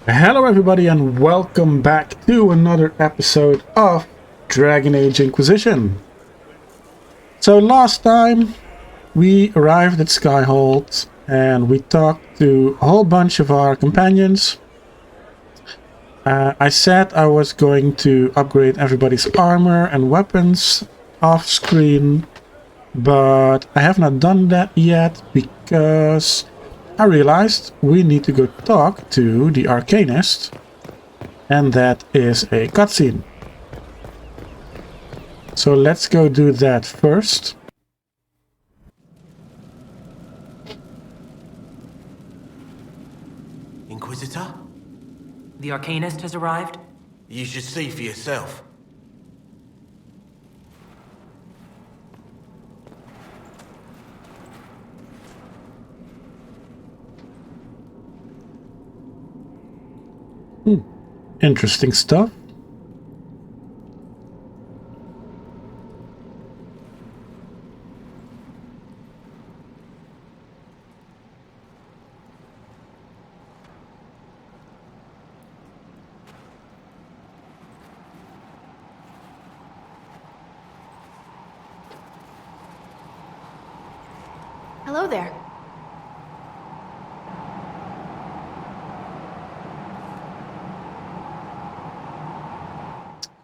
Hello everybody and welcome back to another episode of Dragon Age Inquisition. So last time we arrived at Skyhold and we talked to a whole bunch of our companions. I said I was going to upgrade everybody's armor and weapons off screen, but I have not done that yet because I realized we need to go talk to the arcanist, and that is a cutscene. So let's go do that first. Inquisitor? The arcanist has arrived? You should see for yourself. Interesting stuff. Hello there.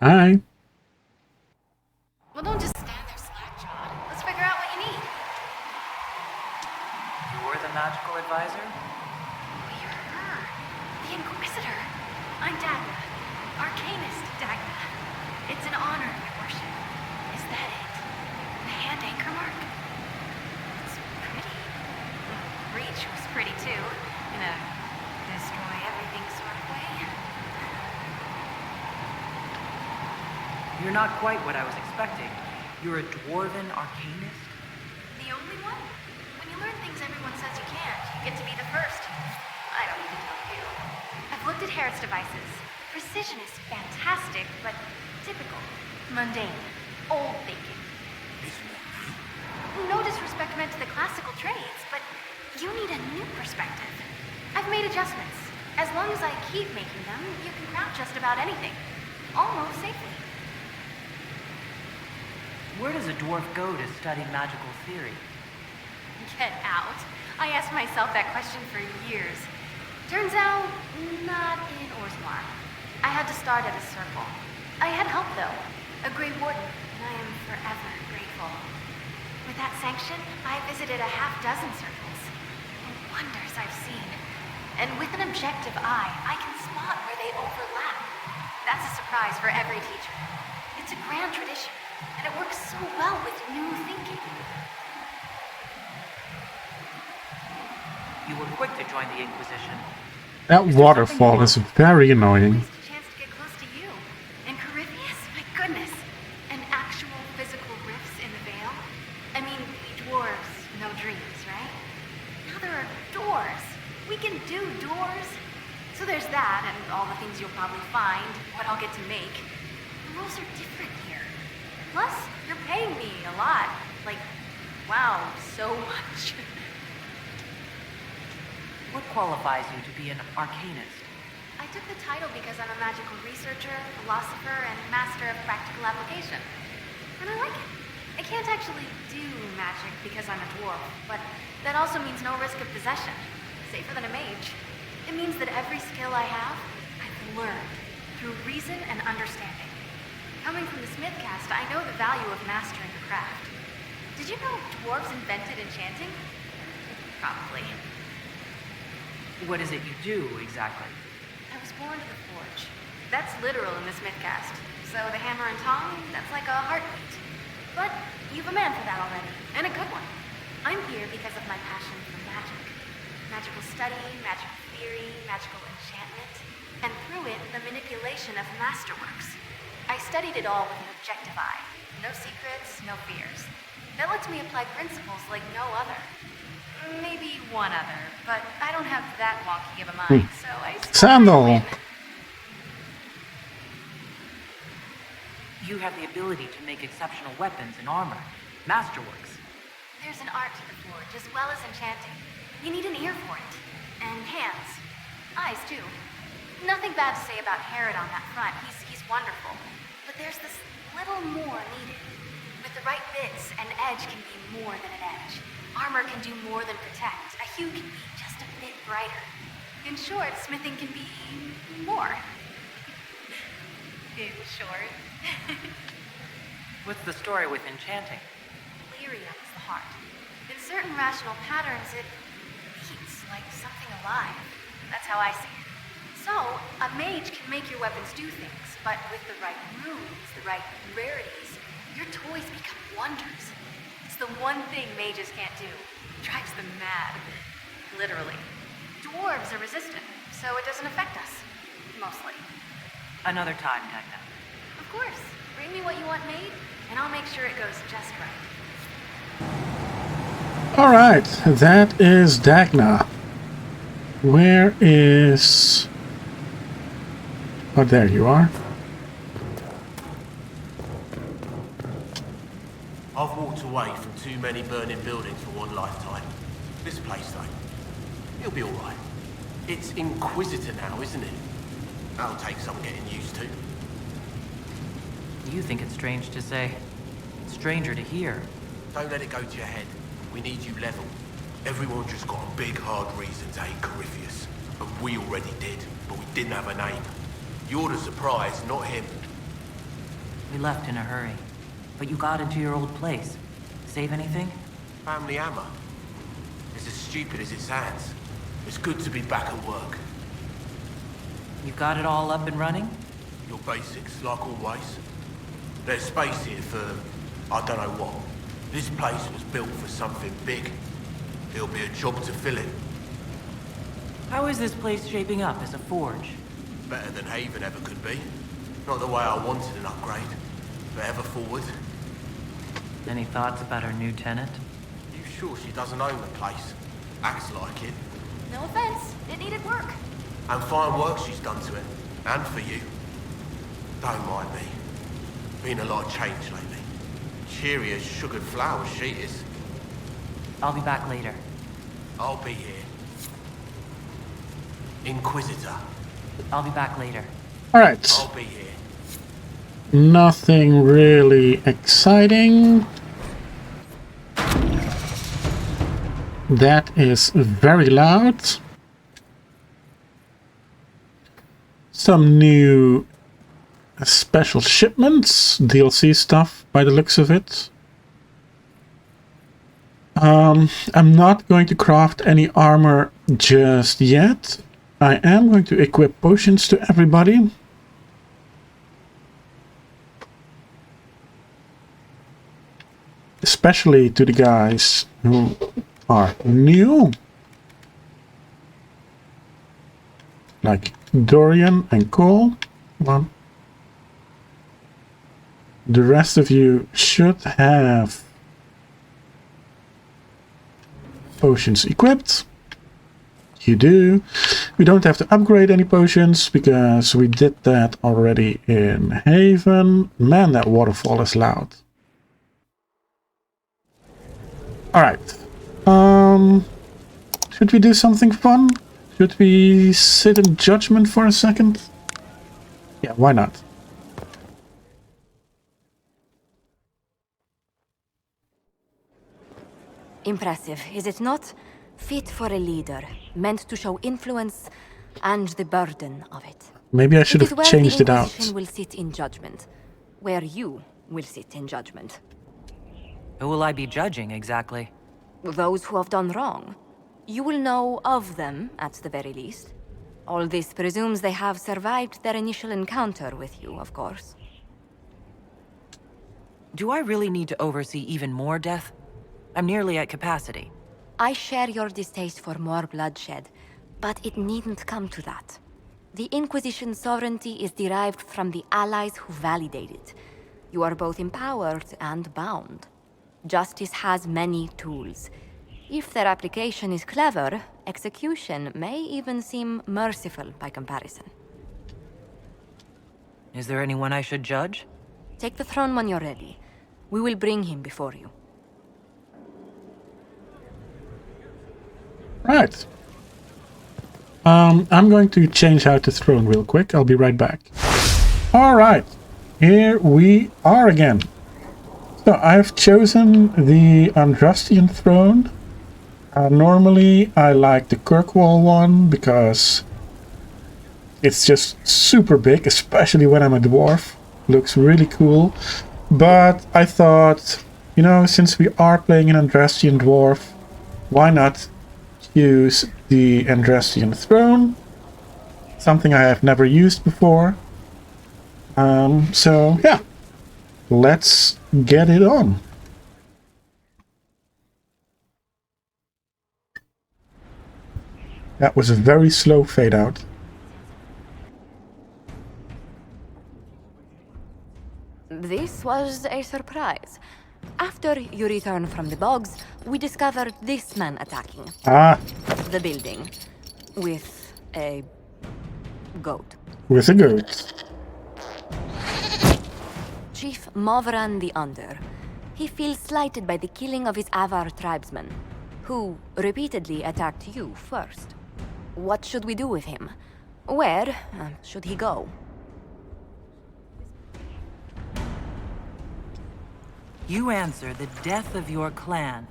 Hi. Well, don't just stand there slack-jawed. Let's figure out what you need. You're the magical advisor? Oh, you're her. The Inquisitor. I'm Dagna. Arcanist Dagna. It's an honor, your worship. Is that it? The hand anchor mark? It's pretty. The breach was pretty, too. In a destroy everything sort of way. You're not quite what I was expecting. You're a dwarven arcanist? The only one? When you learn things everyone says you can't, you get to be the first. I don't need to tell you. I've looked at Harriet's devices. Precision is fantastic, but typical. Mundane. Old thinking. No disrespect meant to the classical trades, but you need a new perspective. I've made adjustments. As long as I keep making them, you can craft just about anything. Almost safely. Where does a dwarf go to study magical theory? Get out. I asked myself that question for years. Turns out, not in Orsmar. I had to start at a circle. I had help, though. A Grey Warden, and I am forever grateful. With that sanction, I visited a half-dozen circles. The wonders I've seen. And with an objective eye, I can spot where they overlap. That's a surprise for every teacher. It's a grand tradition, and it works so well with new thinking. You were quick to join the Inquisition. That waterfall is very annoying. Wasted a chance to get close to you. And Corypheus, my goodness. And actual physical rifts in the veil. I mean, we dwarves, no dreams, right? Now there are doors. We can do doors. So there's that, and all the things you'll probably find, what I'll get to make. The rules are different here. Plus, you're paying me a lot. Like, wow, so much. What qualifies you to be an arcanist? I took the title because I'm a magical researcher, philosopher, and master of practical application. And I like it. I can't actually do magic because I'm a dwarf, but that also means no risk of possession. Safer than a mage. It means that every skill I have, I've learned through reason and understanding. Coming from the Smith caste, I know the value of mastering the craft. Did you know dwarves invented enchanting? Probably. What is it you do, exactly? I was born to the forge. That's literal in the Smith caste. So the hammer and tong, that's like a heartbeat. But you've a man for that already, and a good one. I'm here because of my passion for magic. Magical study, magical theory, magical enchantment, and through it, the manipulation of masterworks. I studied it all with an objective eye. No secrets, no fears. That lets me apply principles like no other. Maybe one other, but I don't have that wonky of a mind, so I Sandal. win. You have the ability to make exceptional weapons and armor. Masterworks. There's an art to the forge, as well as enchanting. You need an ear for it. And hands. Eyes, too. nothing bad to say about Herod on that front. He's wonderful. But there's this little more needed. With the right bits, an edge can be more than an edge. Armor can do more than protect. A hue can be just a bit brighter. In short, smithing can be more. In short. What's the story with enchanting? Lyria is the heart. In certain rational patterns, it beats like something alive. That's how I see it. So, a mage can make your weapons do things, but with the right runes, the right rarities, your toys become wonders. It's the one thing mages can't do. It drives them mad. Literally. Dwarves are resistant, so it doesn't affect us. Mostly. Another time, Dagna. Of course. Bring me what you want made, and I'll make sure it goes just right. Alright, that is Dagna. Where is... Oh, there you are. I've walked away from too many burning buildings for one lifetime. This place, though, it'll be alright. It's Inquisitor now, isn't it? That'll take some getting used to. You think it's strange to say. It's stranger to hear. Don't let it go to your head. We need you level. Everyone just got a big, hard reason to hate Corypheus. And we already did, but we didn't have a name. You're the surprise, not him. We left in a hurry. But you got into your old place. Save anything? Family hammer. It's as stupid as it sounds. It's good to be back at work. You got it all up and running? Your basics, like always. There's space here for, I don't know what. This place was built for something big. It'll be a job to fill it. How is this place shaping up as a forge? Better than Haven ever could be. Not the way I wanted an upgrade, but ever forward. Any thoughts about our new tenant? You sure she doesn't own the place? Acts like it. No offense, it needed work. And fine work she's done to it. And for you. Don't mind me. Been a lot of change lately. Cheery as sugared flowers she is. I'll be back later. I'll be here. Inquisitor. I'll be back later. Alright. I'll be here. Nothing really exciting. That is very loud. Some new special shipments, DLC stuff by the looks of it. I'm not going to craft any armor just yet. I am going to equip potions to everybody. Especially to the guys who are new. Like Dorian and Cole. Come on. The rest of you should have potions equipped. You do. We don't have to upgrade any potions because we did that already in Haven. Man, that waterfall is loud. Alright. Should we do something fun? Should we sit in Judgement for a second? Yeah, why not? Impressive, is it not? Fit for a leader, meant to show influence and the burden of it. Maybe I should have changed it out. The Inquisition will sit in Judgment, where you will sit in Judgment. Who will I be judging exactly? Those who have done wrong. You will know of them, at the very least. All this presumes they have survived their initial encounter with you, of course. Do I really need to oversee even more death? I'm nearly at capacity. I share your distaste for more bloodshed, but it needn't come to that. The Inquisition's sovereignty is derived from the allies who validate it. You are both empowered and bound. Justice has many tools. If their application is clever, execution may even seem merciful by comparison. Is there anyone I should judge? Take the throne when you're ready. We will bring him before you. Right. I'm going to change out the throne real quick. I'll be right back. Alright, here we are again. So I've chosen the Andrastian throne. Normally I like the Kirkwall one because it's just super big, especially when I'm a dwarf. Looks really cool. But I thought, you know, since we are playing an Andrastian dwarf, why not use the Andrastian throne? Something I have never used before. So yeah, let's get it on. That was a very slow fade out. This was a surprise. After you return from the bogs, we discovered this man attacking the building with a goat. With a goat. Chief Movran the Under. He feels slighted by the killing of his Avar tribesmen, who repeatedly attacked you first. What should we do with him? Where should he go? You answer the death of your clan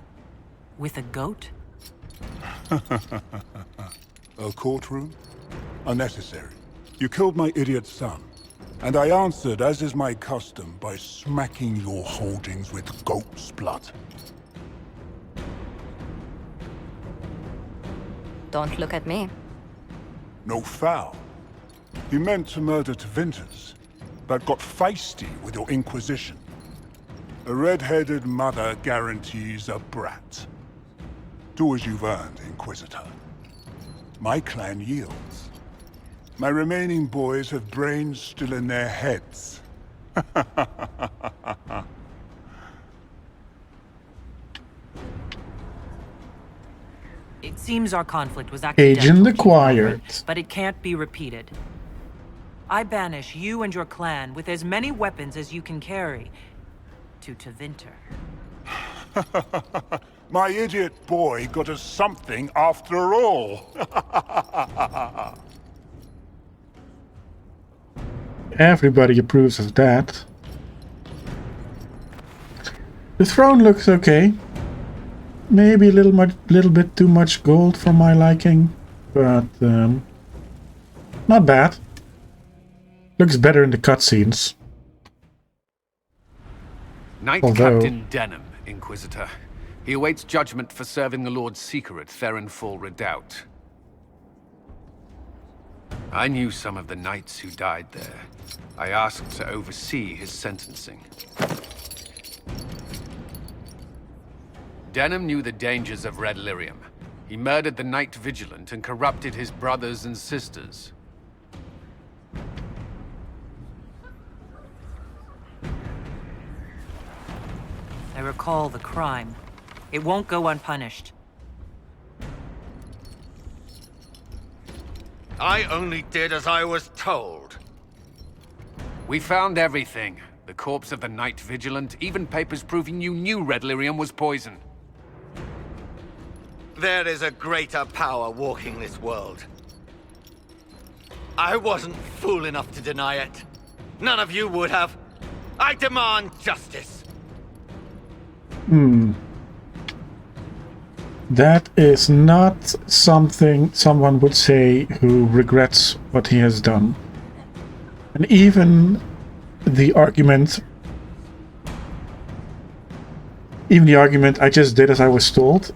with a goat? A courtroom? Unnecessary. You killed my idiot son, and I answered, as is my custom, by smacking your holdings with goat's blood. Don't look at me. No foul. You meant to murder Tevinters, but got feisty with your Inquisition. A red-headed mother guarantees a brat. Do as you've earned, Inquisitor. My clan yields. My remaining boys have brains still in their heads. It seems our conflict was accidental, Agent acquired. but it can't be repeated. I banish you and your clan with as many weapons as you can carry to Tevinter. My idiot boy got us something after all. Everybody approves of that. The throne looks okay. Maybe a little bit too much gold for my liking, but not bad. Looks better in the cutscenes. Knight Although... Captain Denham, Inquisitor. He awaits judgment for serving the Lord Seeker at Therenfall Redoubt. I knew some of the knights who died there. I asked to oversee his sentencing. Denham knew the dangers of Red Lyrium. He murdered the Knight Vigilant and corrupted his brothers and sisters. I recall the crime. It won't go unpunished. I only did as I was told. We found everything. The corpse of the Knight Vigilant, even papers proving you knew Red Lyrium was poison. There is a greater power walking this world. I wasn't fool enough to deny it. None of you would have. I demand justice. That is not something someone would say who regrets what he has done. And even the argument I just did as I was told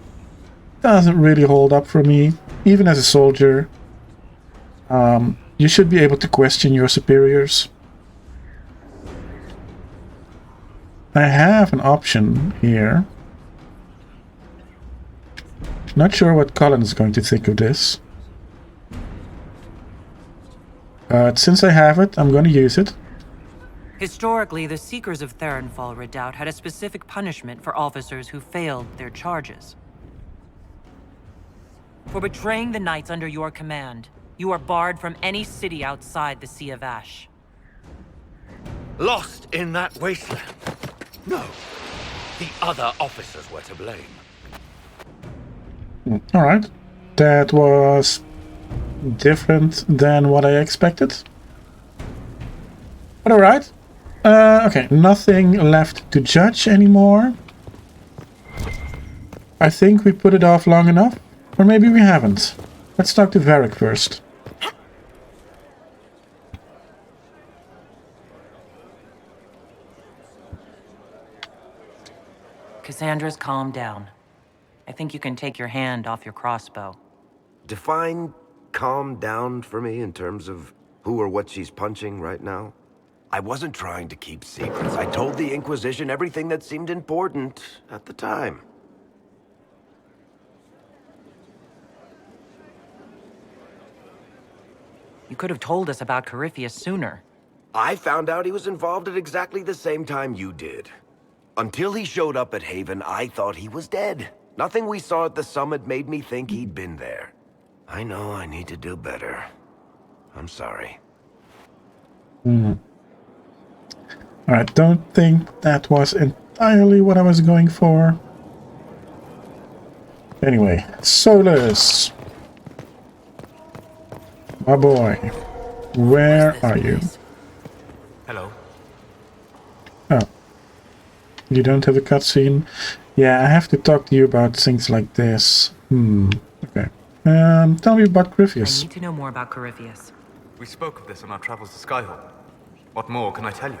doesn't really hold up for me. Even as a soldier, you should be able to question your superiors. I have an option here. Not sure what Colin is going to think of this. But since I have it, I'm going to use it. Historically, the Seekers of Therenfall Redoubt had a specific punishment for officers who failed their charges. For betraying the knights under your command, you are barred from any city outside the Sea of Ash. Lost in that wasteland. No, the other officers were to blame. Alright. That was different than what I expected. But alright. Okay, nothing left to judge anymore. I think we put it off long enough. Or maybe we haven't. Let's talk to Varric first. Cassandra's calmed down. I think you can take your hand off your crossbow. Define calm down for me in terms of who or what she's punching right now. I wasn't trying to keep secrets. I told the Inquisition everything that seemed important at the time. You could have told us about Corypheus sooner. I found out he was involved at exactly the same time you did. Until he showed up at Haven, I thought he was dead. Nothing we saw at the summit made me think he'd been there. I know I need to do better. I'm sorry. Alright, don't think that was entirely what I was going for. Anyway, Solus. My boy. Where are you? Hello. Oh. You don't have a cutscene? Yeah, I have to talk to you about things like this. Okay. Tell me about I Corypheus. need to know more about Corypheus. We spoke of this on our travels to Skyhold. What more can I tell you?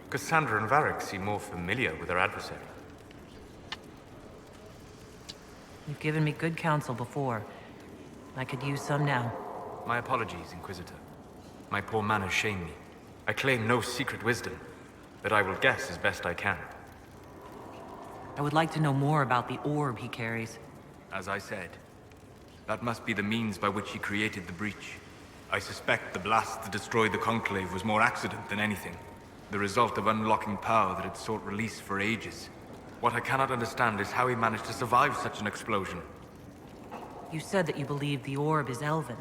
Cassandra and Varric seem more familiar with their adversary. You've given me good counsel before. I could use some now. My apologies, Inquisitor. My poor manners shame me. I claim no secret wisdom, but I will guess as best I can. I would like to know more about the orb he carries. As I said, that must be the means by which he created the breach. I suspect the blast that destroyed the Conclave was more accident than anything. The result of unlocking power that had sought release for ages. What I cannot understand is how he managed to survive such an explosion. You said that you believe the orb is elven.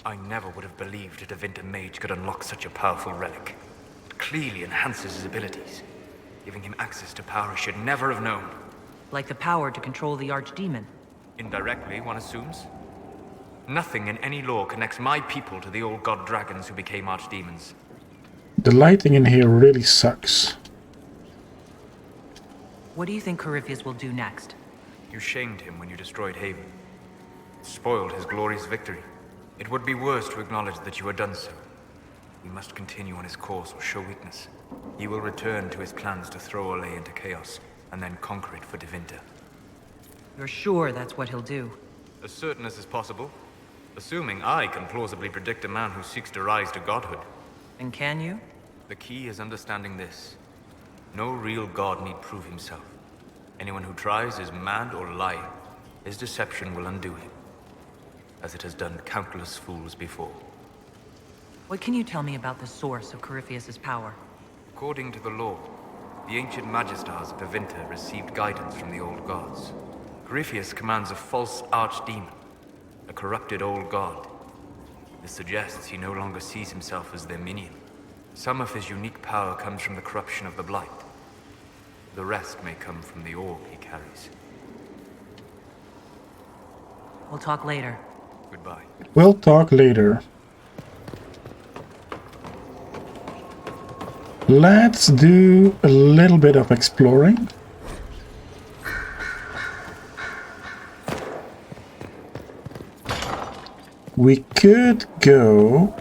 I never would have believed a Devinter mage could unlock such a powerful relic. It clearly enhances his abilities, giving him access to power he should never have known. Like the power to control the archdemon. Indirectly, one assumes. Nothing in any law connects my people to the old god dragons who became archdemons. The lighting in here really sucks. What do you think Corypheus will do next? You shamed him when you destroyed Haven. It spoiled his glorious victory. It would be worse to acknowledge that you had done so. He must continue on his course or show weakness. He will return to his plans to throw Olay into chaos, and then conquer it for Devinter. You're sure that's what he'll do? As certain as is possible. Assuming I can plausibly predict a man who seeks to rise to godhood. And can you? The key is understanding this. No real god need prove himself. Anyone who tries is mad or lying. His deception will undo him, as it has done countless fools before. What can you tell me about the source of Corypheus's power? According to the law, the ancient Magistars of Devinter received guidance from the old gods. Corypheus commands a false archdemon, a corrupted old god. This suggests he no longer sees himself as their minion. Some of his unique power comes from the corruption of the Blight. The rest may come from the orb he carries. We'll talk later. Goodbye. We'll talk later. Let's do a little bit of exploring. We could go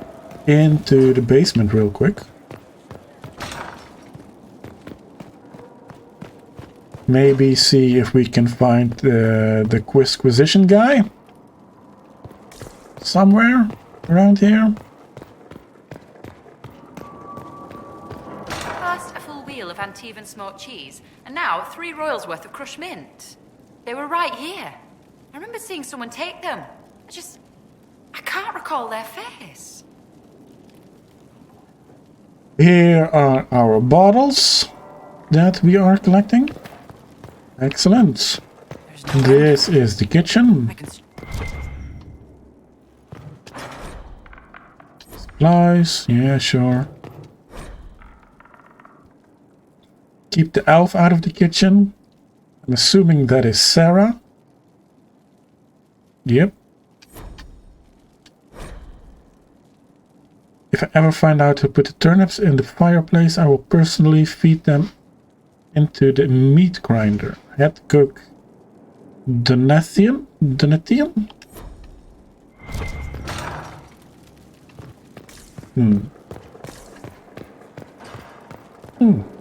into the basement real quick. Maybe see if we can find the Inquisition guy somewhere around here. First, a full wheel of Antivan smoked cheese, and now 3 royals worth of crushed mint. They were right here. I remember seeing someone take them. I can't recall their face. Here are our bottles that we are collecting. Excellent. This is the kitchen. Supplies, yeah, sure. Keep the elf out of the kitchen. I'm assuming that is Sarah. Yep. If I ever find out who put the turnips in the fireplace, I will personally feed them into the meat grinder. Head cook Donathian?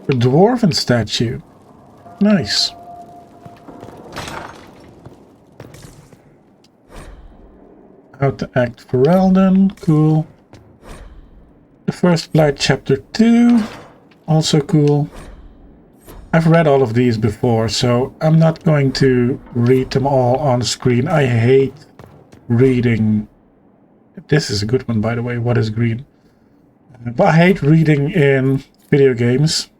A dwarven statue. Nice. How to act for Eldon. Cool. The First Flight Chapter 2. Also cool. I've read all of these before, so I'm not going to read them all on screen. I hate reading. This is a good one, by the way. What is green? But I hate reading in video games.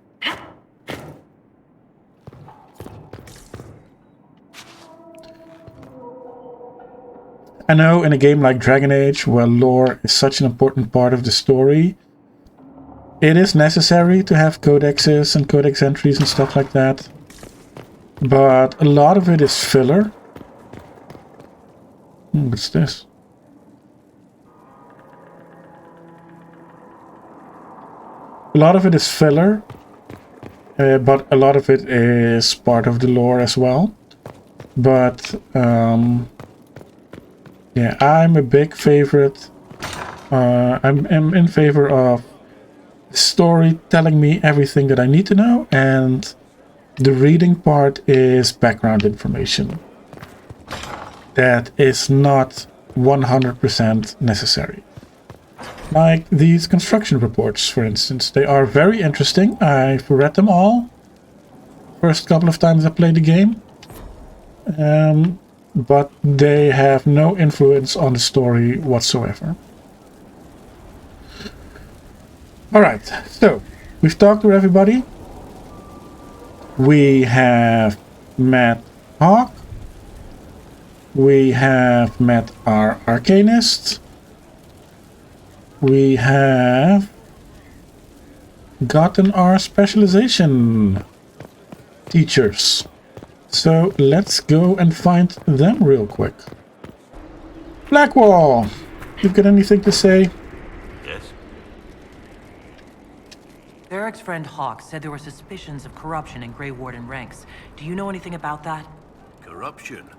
I know in a game like Dragon Age, where lore is such an important part of the story, it is necessary to have codexes and codex entries and stuff like that. But a lot of it is filler. What's this? A lot of it is filler, but a lot of it is part of the lore as well. But yeah, I'm a big favorite. I'm in favor of story telling me everything that I need to know, and the reading part is background information that is not 100% necessary. Like these construction reports, for instance. They are very interesting. I've read them all. First couple of times I played the game. But they have no influence on the story whatsoever. Alright, so we've talked to everybody. We have met Hawk. We have met our arcanist. We have gotten our specialization teachers. So let's go and find them real quick. Blackwall, you've got anything to say? Yes. Derek's friend Hawk said there were suspicions of corruption in Grey Warden ranks. Do you know anything about that? Corruption?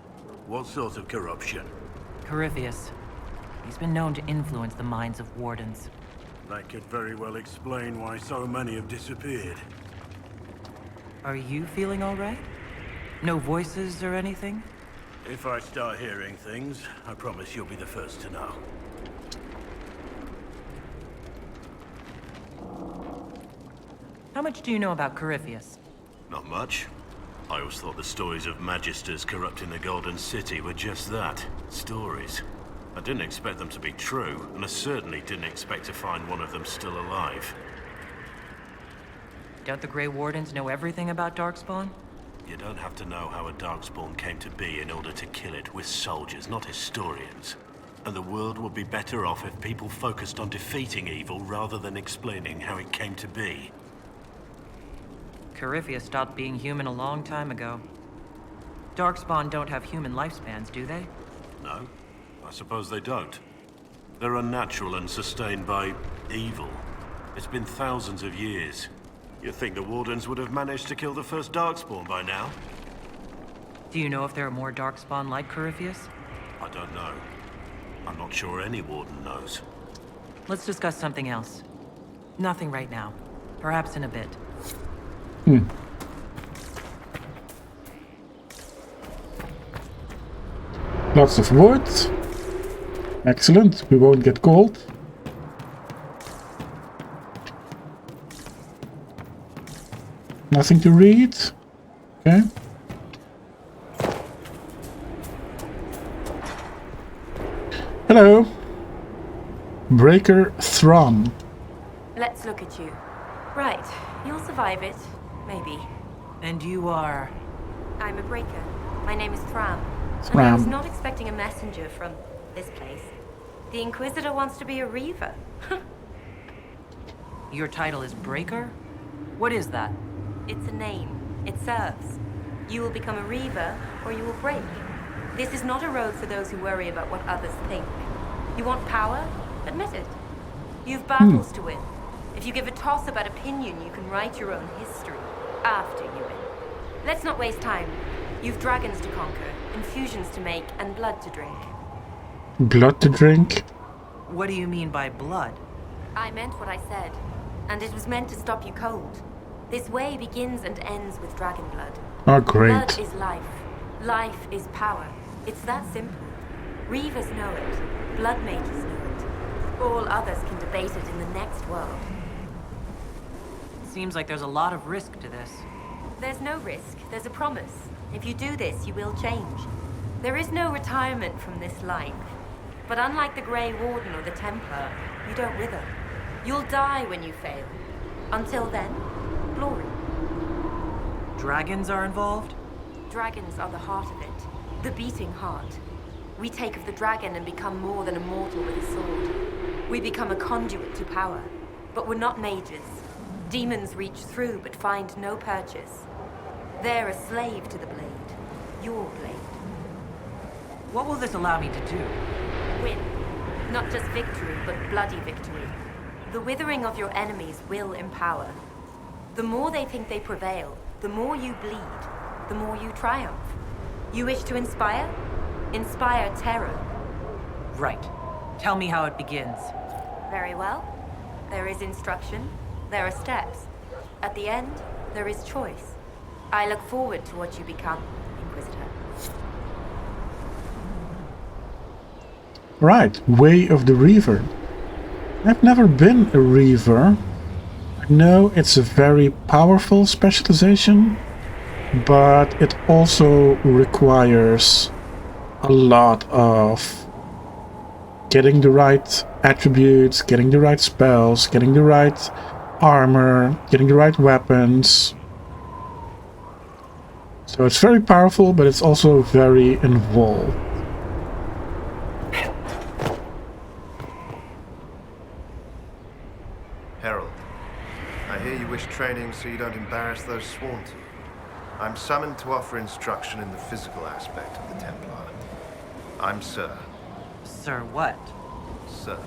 What sort of corruption? Corypheus. He's been known to influence the minds of wardens. That could very well explain why so many have disappeared. Are you feeling all right? No voices or anything? If I start hearing things, I promise you'll be the first to know. How much do you know about Corypheus? Not much. I always thought the stories of Magisters corrupting the Golden City were just that, stories. I didn't expect them to be true, and I certainly didn't expect to find one of them still alive. Don't the Grey Wardens know everything about Darkspawn? You don't have to know how a Darkspawn came to be in order to kill it. We're soldiers, not historians. And the world would be better off if people focused on defeating evil rather than explaining how it came to be. Corypheus stopped being human a long time ago. Darkspawn don't have human lifespans, do they? No, I suppose they don't. They're unnatural and sustained by evil. It's been thousands of years. You'd think the Wardens would have managed to kill the first Darkspawn by now. Do you know if there are more Darkspawn like Corypheus? I don't know. I'm not sure any Warden knows. Let's discuss something else. Nothing right now. Perhaps in a bit. Lots of wood. Excellent. We won't get cold. Nothing to read. Okay. Hello. Breaker Thrum. Let's look at you. Right, you'll survive it. Maybe. And you are... I'm a breaker. My name is Thram. And I Thram. was not expecting a messenger from this place. The Inquisitor wants to be a Reaver. Your title is Breaker? What is that? It's a name. It serves. You will become a Reaver, or you will break. This is not a road for those who worry about what others think. You want power? Admit it. You've battles to win. If you give a toss about opinion, you can write your own history after you win. Let's not waste time. You've dragons to conquer, infusions to make, and blood to drink. Blood to drink? What do you mean by blood? I meant what I said, and it was meant to stop you cold. This way begins and ends with dragon blood. Oh, great. Blood is life. Life is power. It's that simple. Reavers know it. Blood mages know it. All others can debate it in the next world. Seems like there's a lot of risk to this. There's no risk. There's a promise. If you do this, you will change. There is no retirement from this life. But unlike the Grey Warden or the Templar, you don't wither. You'll die when you fail. Until then, glory. Dragons are involved? Dragons are the heart of it. The beating heart. We take of the dragon and become more than a mortal with a sword. We become a conduit to power. But we're not mages. Demons reach through but find no purchase. They're a slave to the blade. Your blade. What will this allow me to do? Win. Not just victory, but bloody victory. The withering of your enemies will empower. The more they think they prevail, the more you bleed, the more you triumph. You wish to inspire? Inspire terror. Right. Tell me how it begins. Very well. There is instruction. There are steps. At the end, there is choice. I look forward to what you become, Inquisitor. Right, Way of the Reaver. I've never been a Reaver. I know it's a very powerful specialization, but it also requires a lot of getting the right attributes, getting the right spells, getting the right armor, getting the right weapons. So it's very powerful, but it's also very involved. Herald, I hear you wish training so you don't embarrass those sworn to you. I'm summoned to offer instruction in the physical aspect of the Templar. I'm Sir. Sir what? Sir.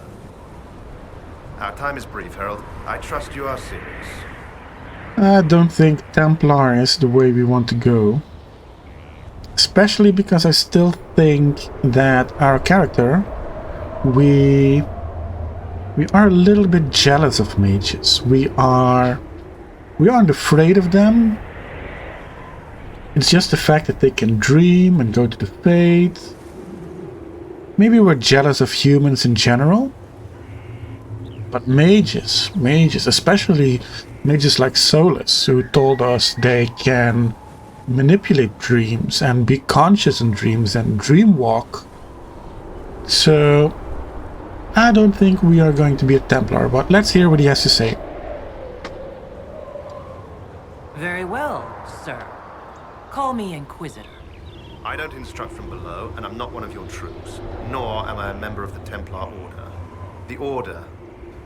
Our time is brief, Herald. I trust you are serious. I don't think Templar is the way we want to go. Especially because I still think that our character, we are a little bit jealous of mages. We aren't afraid of them. It's just the fact that they can dream and go to the fate. Maybe we're jealous of humans in general. But mages, especially mages like Solus, who told us they can manipulate dreams and be conscious in dreams and dream walk. So I don't think we are going to be a Templar, but let's hear what he has to say. Very well, sir. Call me Inquisitor. I don't instruct from below, and I'm not one of your troops, nor am I a member of the Templar Order. The Order,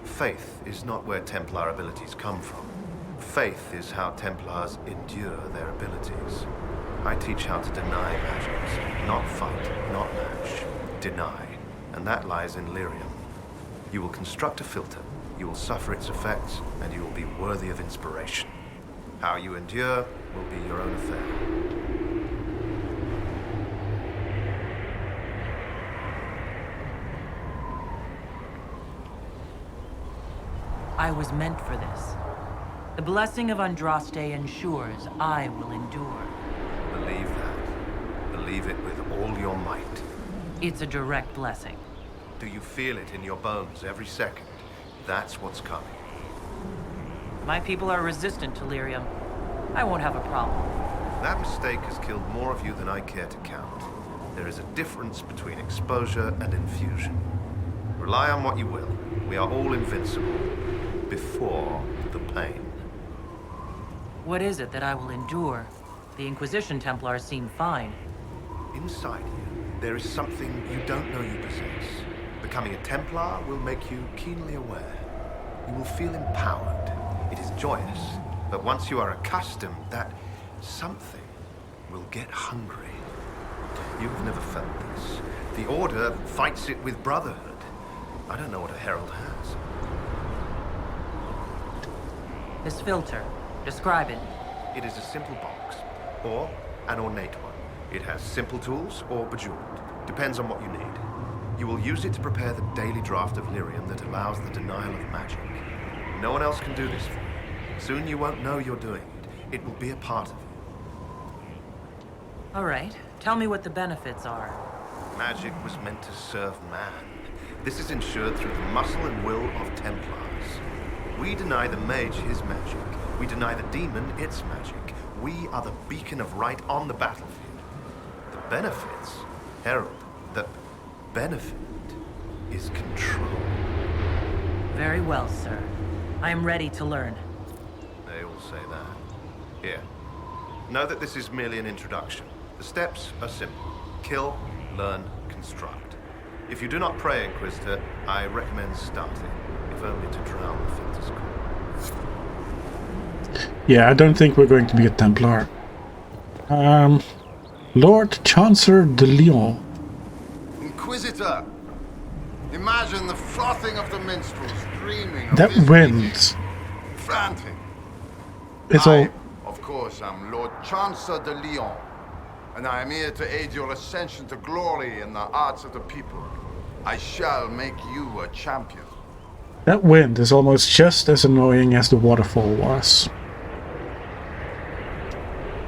faith, is not where Templar abilities come from. Faith is how Templars endure their abilities. I teach how to deny magics, not fight, not match, deny, and that lies in lyrium. You will construct a filter, you will suffer its effects, and you will be worthy of inspiration. How you endure will be your own affair. I was meant for this. The blessing of Andraste ensures I will endure. Believe that. Believe it with all your might. It's a direct blessing. Do you feel it in your bones every second? That's what's coming. My people are resistant to lyrium. I won't have a problem. That mistake has killed more of you than I care to count. There is a difference between exposure and infusion. Rely on what you will. We are all invincible. Before the pain. What is it that I will endure? The Inquisition Templars seem fine. Inside you, there is something you don't know you possess. Becoming a Templar will make you keenly aware. You will feel empowered. It is joyous. But once you are accustomed, that something will get hungry. You have never felt this. The Order fights it with brotherhood. I don't know what a Herald has. This filter, describe it. It is a simple box, or an ornate one. It has simple tools or bejeweled. Depends on what you need. You will use it to prepare the daily draft of lyrium that allows the denial of magic. No one else can do this for you. Soon you won't know you're doing it. It will be a part of you. All right, tell me what the benefits are. Magic was meant to serve man. This is ensured through the muscle and will of Templars. We deny the mage his magic. We deny the demon its magic. We are the beacon of right on the battlefield. The benefits, Herald, the benefit is control. Very well, sir. I am ready to learn. They all say that. Here. Know that this is merely an introduction. The steps are simple. Kill, learn, construct. If you do not pray, Inquisitor, I recommend starting, if only to drown the filter's core. Yeah, I don't think we're going to be a Templar. Lord Chancellor de Lyon. Inquisitor! Imagine the frothing of the minstrels, dreaming of That this wind. meeting. Frantic. It's I, all... of course, am Lord Chancellor de Lyon, and I am here to aid your ascension to glory in the hearts of the people. I shall make you a champion. That wind is almost just as annoying as the waterfall was.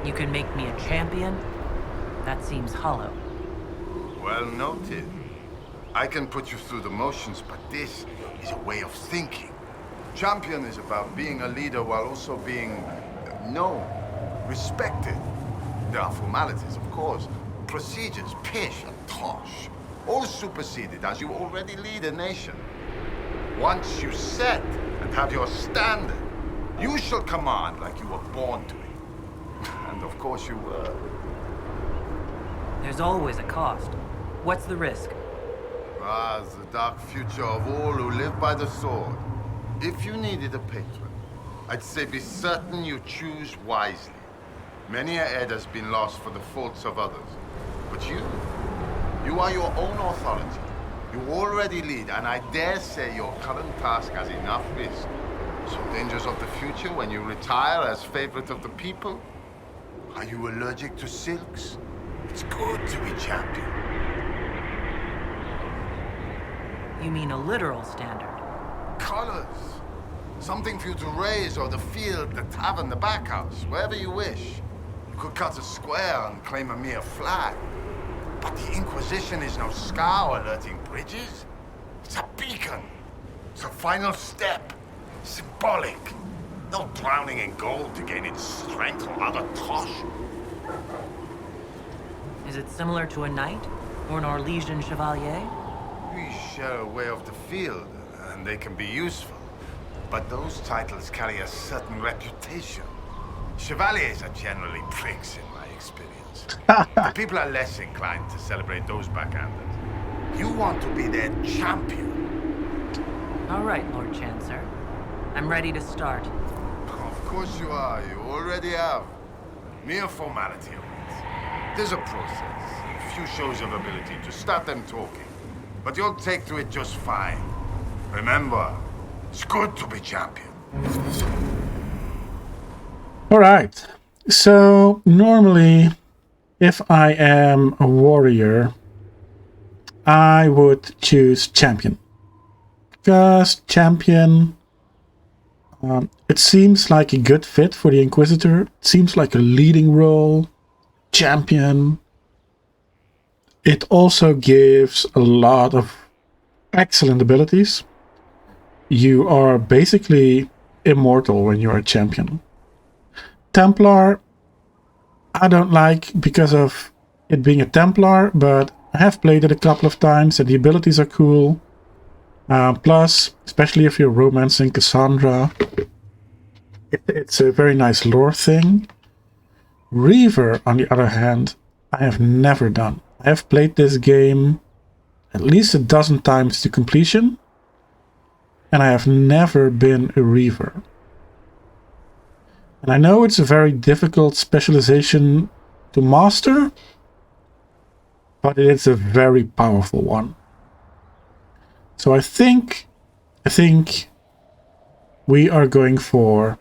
You can make me a champion? That seems hollow. Well noted. I can put you through the motions, but this is a way of thinking. Champion is about being a leader while also being known, respected. There are formalities, of course. Procedures, pish and tosh. All superseded as you already lead a nation. Once you set and have your standard, you shall command like you were born to it. And of course you were. There's always a cost. What's the risk? Ah, the dark future of all who live by the sword. If you needed a patron, I'd say be certain you choose wisely. Many a head has been lost for the faults of others. But you are your own authority. You already lead, and I dare say your current task has enough risk. So dangers of the future when you retire as favorite of the people? Are you allergic to silks? It's good to be champion. You mean a literal standard? Colors. Something for you to raise, or the field, the tavern, the backhouse, wherever you wish. You could cut a square and claim a mere flag. But the Inquisition is no scow alerting bridges. It's a beacon. It's a final step. Symbolic. No drowning in gold to gain its strength or other tosh. Is it similar to a knight? Or an Orlesian chevalier? We share a way of the field, and they can be useful. But those titles carry a certain reputation. Chevaliers are generally pricks in my experience. The people are less inclined to celebrate those backhanders. You want to be their champion. All right, Lord Chancellor. I'm ready to start. Of course you are. You already have. Mere formality of it. There's a process, a few shows of ability to start them talking. But you'll take to it just fine. Remember, it's good to be champion. Alright, so normally if I am a warrior, I would choose champion. Because champion, it seems like a good fit for the Inquisitor. It seems like a leading role. Champion. It also gives a lot of excellent abilities. You are basically immortal when you are a champion. Templar, I don't like because of it being a Templar, but I have played it a couple of times and the abilities are cool. Plus, especially if you're romancing Cassandra, it's a very nice lore thing. Reaver, on the other hand, I have never done. I have played this game at least a dozen times to completion, and I have never been a Reaver. And I know it's a very difficult specialization to master, but it is a very powerful one. So I think we are going for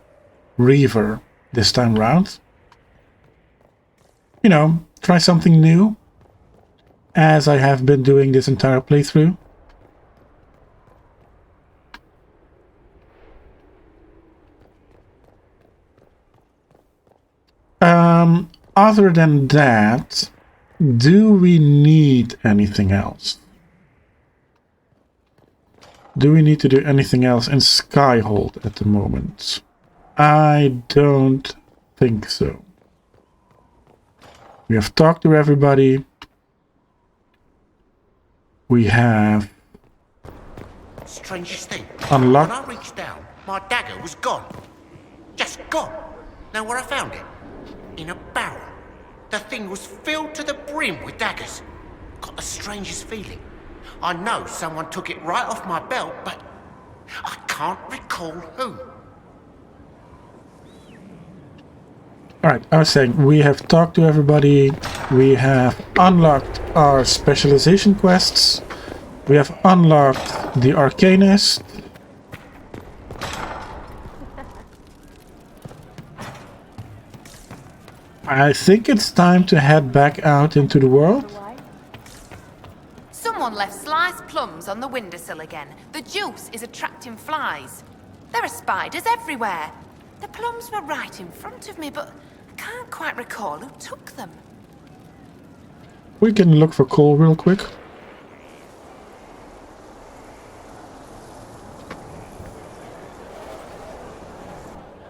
Reaver this time round. You know, try something new, as I have been doing this entire playthrough. Other than that, do we need anything else? Do we need to do anything else in Skyhold at the moment? I don't think so. We have talked to everybody. We have Strangest thing. unlocked. When I reached down, my dagger was gone. Just gone. Know where I found it? In a barrel. The thing was filled to the brim with daggers. Got the strangest feeling. I know someone took it right off my belt, but I can't recall who. Alright, I was saying, we have talked to everybody, we have unlocked our specialization quests, we have unlocked the arcanist. I think it's time to head back out into the world. Someone left sliced plums on the windowsill again. The juice is attracting flies. There are spiders everywhere. The plums were right in front of me, but I can't quite recall who took them. We can look for coal real quick.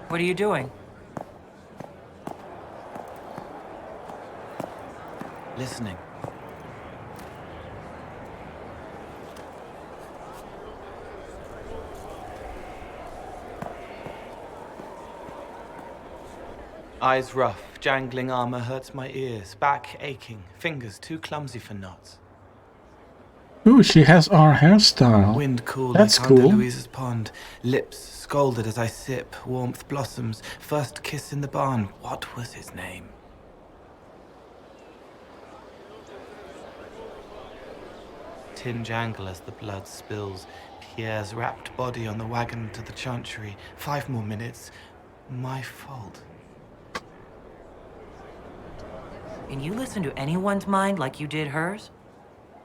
What are you doing? Listening. Eyes rough, jangling armor hurts my ears, back aching, fingers too clumsy for knots. Ooh, she has our hairstyle. Wind cool That's like Aunt cool. Eloise's pond, lips scalded as I sip, warmth blossoms, first kiss in the barn. What was his name? Tin jangle as the blood spills, Pierre's wrapped body on the wagon to the chantry. 5 more minutes. My fault. Can you listen to anyone's mind like you did hers?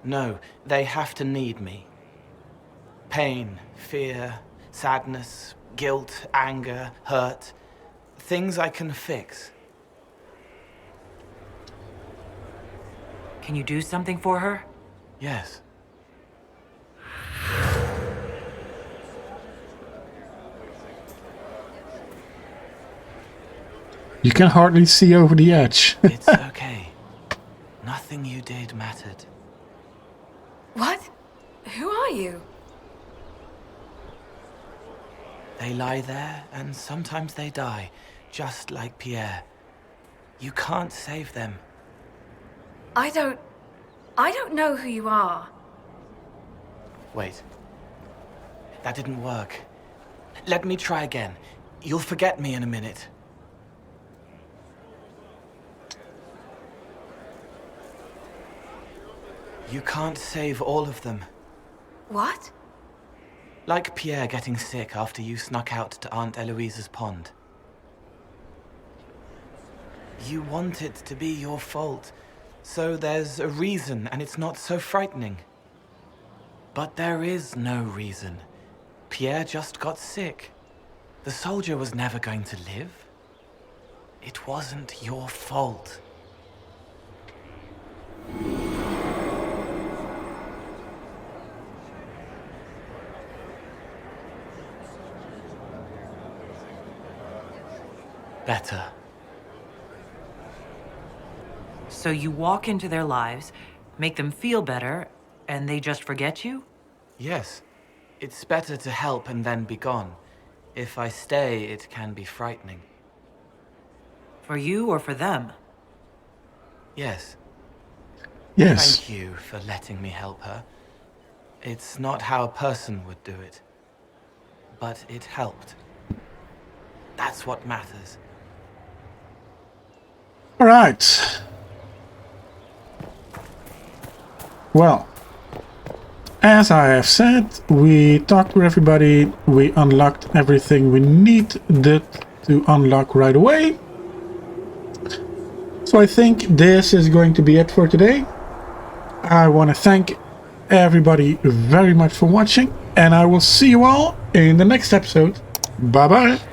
No, they have to need me. Pain, fear, sadness, guilt, anger, hurt. Things I can fix. Can you do something for her? Yes. You can hardly see over the edge. It's okay. Nothing you did mattered. What? Who are you? They lie there, and sometimes they die, just like Pierre. You can't save them. I don't know who you are. Wait. That didn't work. Let me try again. You'll forget me in a minute. You can't save all of them. What? Like Pierre getting sick after you snuck out to Aunt Eloise's pond. You want it to be your fault, so there's a reason and it's not so frightening. But there is no reason. Pierre just got sick. The soldier was never going to live. It wasn't your fault. Better. So you walk into their lives, make them feel better, and they just forget you? Yes. It's better to help and then be gone. If I stay, it can be frightening. For you or for them? Yes. Yes. Thank you for letting me help her. It's not how a person would do it. But it helped. That's what matters. All right. Well, as I have said, we talked to everybody, we unlocked everything we needed to unlock right away. So I think this is going to be it for today. I want to thank everybody very much for watching, and I will see you all in the next episode. Bye bye.